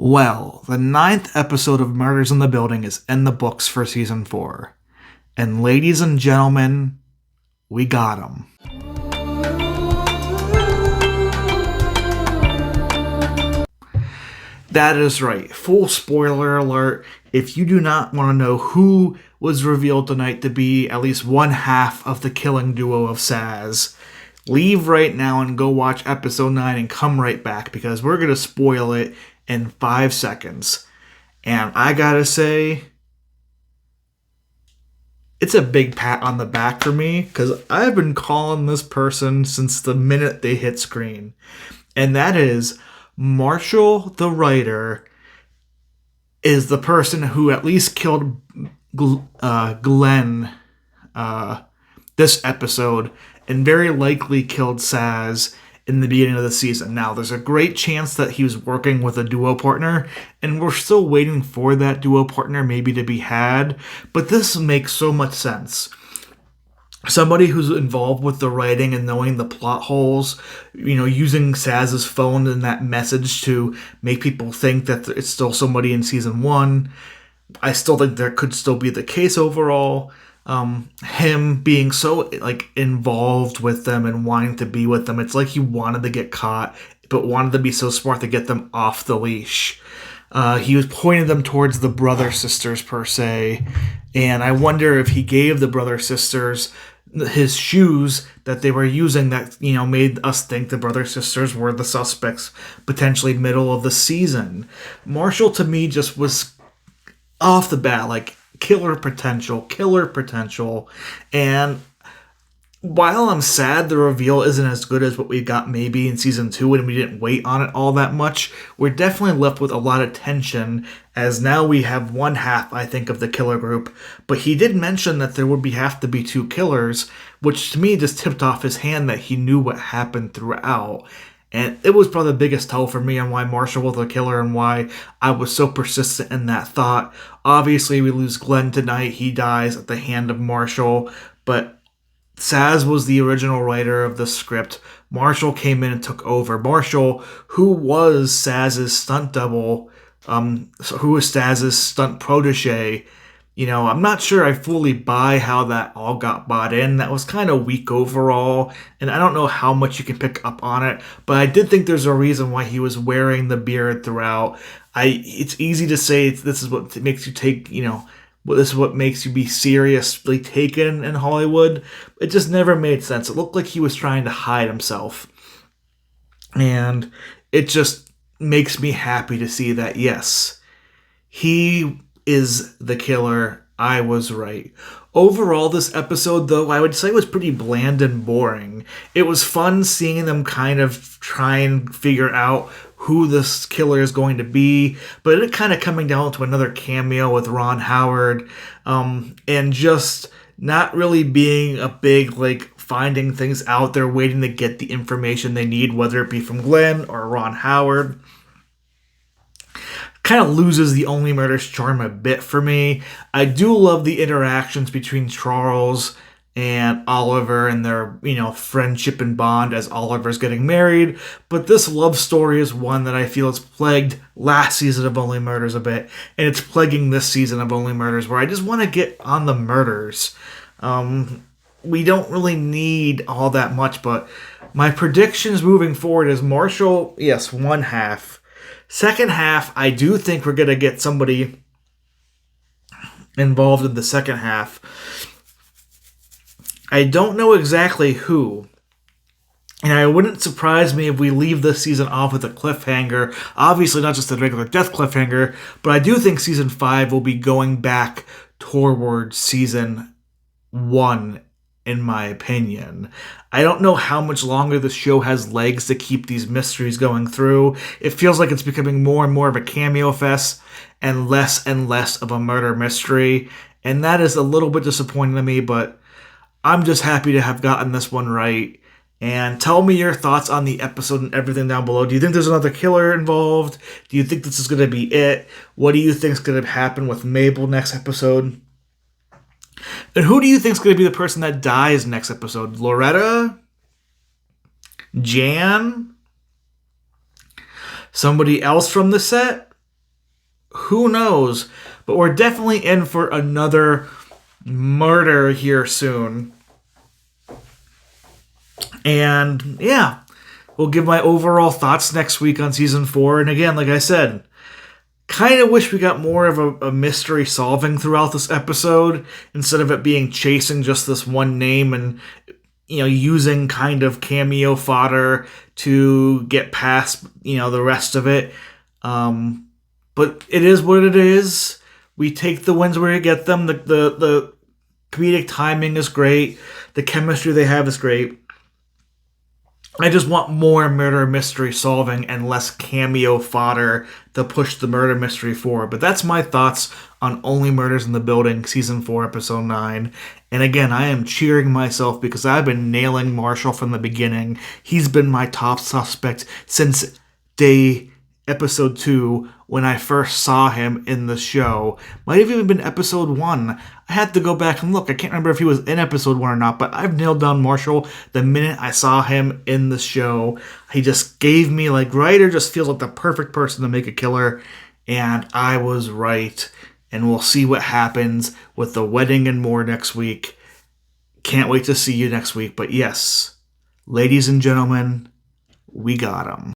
Well, the ninth episode of Murders in the Building is in the books for season 4. And ladies and gentlemen, we got them. That is right. Full spoiler alert. If you do not want to know who was revealed tonight to be at least one half of the killing duo of Sazz, leave right now and go watch episode 9 and come right back because we're going to spoil it in 5 seconds. And I gotta say, it's a big pat on the back for me because I've been calling this person since the minute they hit screen. And that is Marshall, the writer, is the person who at least killed Glenn this episode and very likely killed Sazz in the beginning of the season. Now, there's a great chance that he was working with a duo partner, and we're still waiting for that duo partner maybe to be had, but this makes so much sense. Somebody who's involved with the writing and knowing the plot holes, using Sazz's phone and that message to make people think that it's still somebody in season 1. I still think there could still be the case overall. Him being so involved with them and wanting to be with them, it's like he wanted to get caught but wanted to be so smart to get them off the leash. He was pointing them towards the brother sisters per se, and I wonder if he gave the brother sisters his shoes that they were using that made us think the brother sisters were the suspects potentially middle of the season. Marshall to me just was off the bat killer potential. And while I'm sad the reveal isn't as good as what we got maybe in season 2 and we didn't wait on it all that much, we're definitely left with a lot of tension as now we have one half, I think, of the killer group. But he did mention that there would have to be 2 killers, which to me just tipped off his hand that he knew what happened throughout. And it was probably the biggest tell for me on why Marshall was the killer and why I was so persistent in that thought. Obviously, we lose Glenn tonight. He dies at the hand of Marshall. But Sazz was the original writer of the script. Marshall came in and took over. Marshall, who was Sazz's stunt double, who was Sazz's stunt protege, I'm not sure I fully buy how that all got bought in. That was kind of weak overall, and I don't know how much you can pick up on it, but I did think there's a reason why he was wearing the beard throughout. It's easy to say this is what makes you take, this is what makes you be seriously taken in Hollywood. It just never made sense. It looked like he was trying to hide himself, and it just makes me happy to see that, yes, he is the killer. I was right. Overall, this episode, though, I would say was pretty bland and boring. It was fun seeing them kind of try and figure out who this killer is going to be, but it kind of coming down to another cameo with Ron Howard, and just not really being a big, finding things out there, waiting to get the information they need, whether it be from Glenn or Ron Howard. Kind of loses the Only Murders charm a bit for me. I do love the interactions between Charles and Oliver and their, friendship and bond as Oliver's getting married. But this love story is one that I feel has plagued last season of Only Murders a bit. And it's plaguing this season of Only Murders where I just want to get on the murders. We don't really need all that much, but my predictions moving forward is Marshall, yes, one half. Second half, I do think we're going to get somebody involved in the second half. I don't know exactly who. And it wouldn't surprise me if we leave this season off with a cliffhanger. Obviously, not just a regular death cliffhanger, but I do think season 5 will be going back towards season 1, in my opinion. I don't know how much longer the show has legs to keep these mysteries going through. It feels like it's becoming more and more of a cameo fest and less of a murder mystery. And that is a little bit disappointing to me, but I'm just happy to have gotten this one right. And tell me your thoughts on the episode and everything down below. Do you think there's another killer involved? Do you think this is going to be it? What do you think is going to happen with Mabel next episode? And who do you think is going to be the person that dies next episode? Loretta? Jan? Somebody else from the set? who knows? But we're definitely in for another murder here soon. And yeah, we'll give my overall thoughts next week on season 4. And again, like I said, kind of wish we got more of a mystery solving throughout this episode instead of it being chasing just this one name and using kind of cameo fodder to get past the rest of it. But it is what it is. We take the wins where we get them. The comedic timing is great. The chemistry they have is great. I just want more murder mystery solving and less cameo fodder to push the murder mystery forward. But that's my thoughts on Only Murders in the Building, Season 4, Episode 9. And again, I am cheering myself because I've been nailing Marshall from the beginning. He's been my top suspect since Episode 2, when I first saw him in the show. Might have even been Episode 1. I had to go back and look. I can't remember if he was in Episode 1 or not, but I've nailed down Marshall the minute I saw him in the show. He just gave me, Ryder just feels like the perfect person to make a killer, and I was right. And we'll see what happens with the wedding and more next week. Can't wait to see you next week. But yes, ladies and gentlemen, we got him.